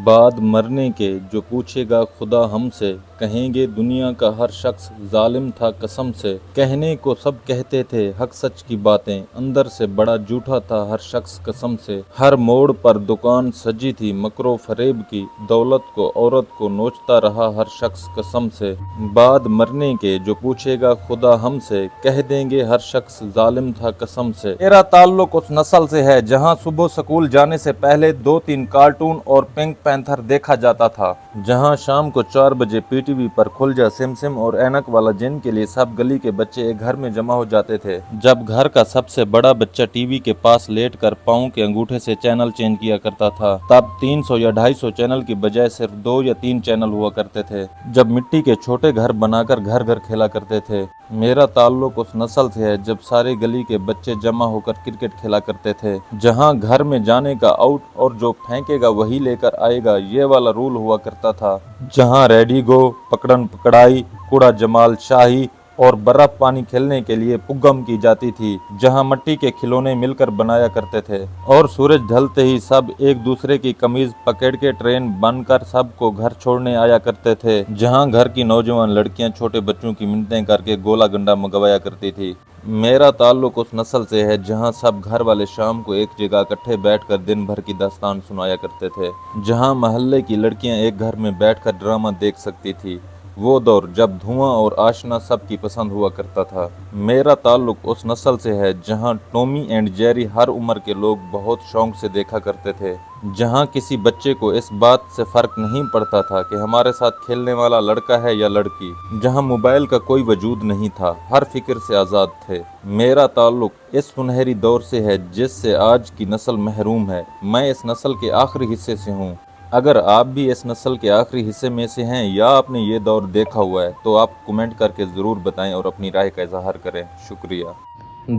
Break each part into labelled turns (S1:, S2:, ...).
S1: بعد مرنے کے جو پوچھے گا خدا ہم سے، کہیں گے دنیا کا ہر شخص ظالم تھا قسم سے۔ کہنے کو سب کہتے تھے حق سچ کی باتیں، اندر سے بڑا جھوٹا تھا ہر شخص قسم سے۔ ہر موڑ پر دکان سجی تھی مکر و فریب کی، دولت کو عورت کو نوچتا رہا ہر شخص قسم سے۔ بعد مرنے کے جو پوچھے گا خدا ہم سے، کہہ دیں گے ہر شخص ظالم تھا قسم سے۔ میرا تعلق اس نسل سے ہے جہاں صبح سکول جانے سے پہلے 2-3 کارٹون اور پنک پینتھر دیکھا جاتا تھا، جہاں شام کو 4 بجے پی ٹی وی پر کھل جا سم سم اور اینک والا، جن کے لیے سب گلی کے بچے ایک گھر میں جمع ہو جاتے تھے۔ جب گھر کا سب سے بڑا بچہ ٹی وی کے پاس لیٹ کر پاؤں کے انگوٹھے سے چینل چینج کیا کرتا تھا، تب 300 یا 250 چینل کی بجائے صرف 2 یا 3 چینل ہوا کرتے تھے۔ جب مٹی کے چھوٹے گھر بنا کر گھر گھر کھیلا کرتے تھے۔ میرا تعلق اس نسل سے ہے جب سارے گلی کے بچے جمع ہو کر کرکٹ کھیلا کرتے تھے، جہاں گھر میں جانے کا آؤٹ اور جو پھینکے گا وہی لے کر آئے گا، یہ والا رول ہوا کرتا تھا۔ جہاں ریڈی گو، پکڑن پکڑائی، کوڑا جمال شاہی اور برف پانی کھیلنے کے لیے پگم کی جاتی تھی، جہاں مٹی کے کھلونے مل کر بنایا کرتے تھے اور سورج ڈھلتے ہی سب ایک دوسرے کی قمیض پکڑ کے ٹرین بن کر سب کو گھر چھوڑنے آیا کرتے تھے، جہاں گھر کی نوجوان لڑکیاں چھوٹے بچوں کی منتیں کر کے گولا گنڈا منگوایا کرتی تھی۔ میرا تعلق اس نسل سے ہے جہاں سب گھر والے شام کو ایک جگہ اکٹھے بیٹھ کر دن بھر کی داستان سنایا کرتے تھے، جہاں محلے کی لڑکیاں ایک گھر میں بیٹھ کر ڈرامہ دیکھ سکتی تھی۔ وہ دور جب دھواں اور آشنا سب کی پسند ہوا کرتا تھا۔ میرا تعلق اس نسل سے ہے جہاں ٹومی اینڈ جیری ہر عمر کے لوگ بہت شوق سے دیکھا کرتے تھے، جہاں کسی بچے کو اس بات سے فرق نہیں پڑتا تھا کہ ہمارے ساتھ کھیلنے والا لڑکا ہے یا لڑکی، جہاں موبائل کا کوئی وجود نہیں تھا، ہر فکر سے آزاد تھے۔ میرا تعلق اس سنہری دور سے ہے جس سے آج کی نسل محروم ہے۔ میں اس نسل کے آخری حصے سے ہوں۔ اگر آپ بھی اس نسل کے آخری حصے میں سے ہیں یا آپ نے یہ دور دیکھا ہوا ہے تو آپ کمنٹ کر کے ضرور بتائیں اور اپنی رائے کا اظہار کریں۔ شکریہ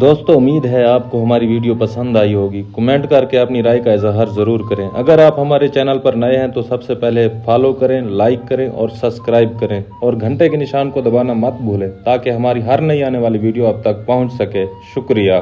S1: دوستو، امید ہے آپ کو ہماری ویڈیو پسند آئی ہوگی۔ کمنٹ کر کے اپنی رائے کا اظہار ضرور کریں۔ اگر آپ ہمارے چینل پر نئے ہیں تو سب سے پہلے فالو کریں، لائک کریں اور سبسکرائب کریں اور گھنٹے کے نشان کو دبانا مت بھولیں تاکہ ہماری ہر نئی آنے والی ویڈیو آپ تک پہنچ سکے۔ شکریہ۔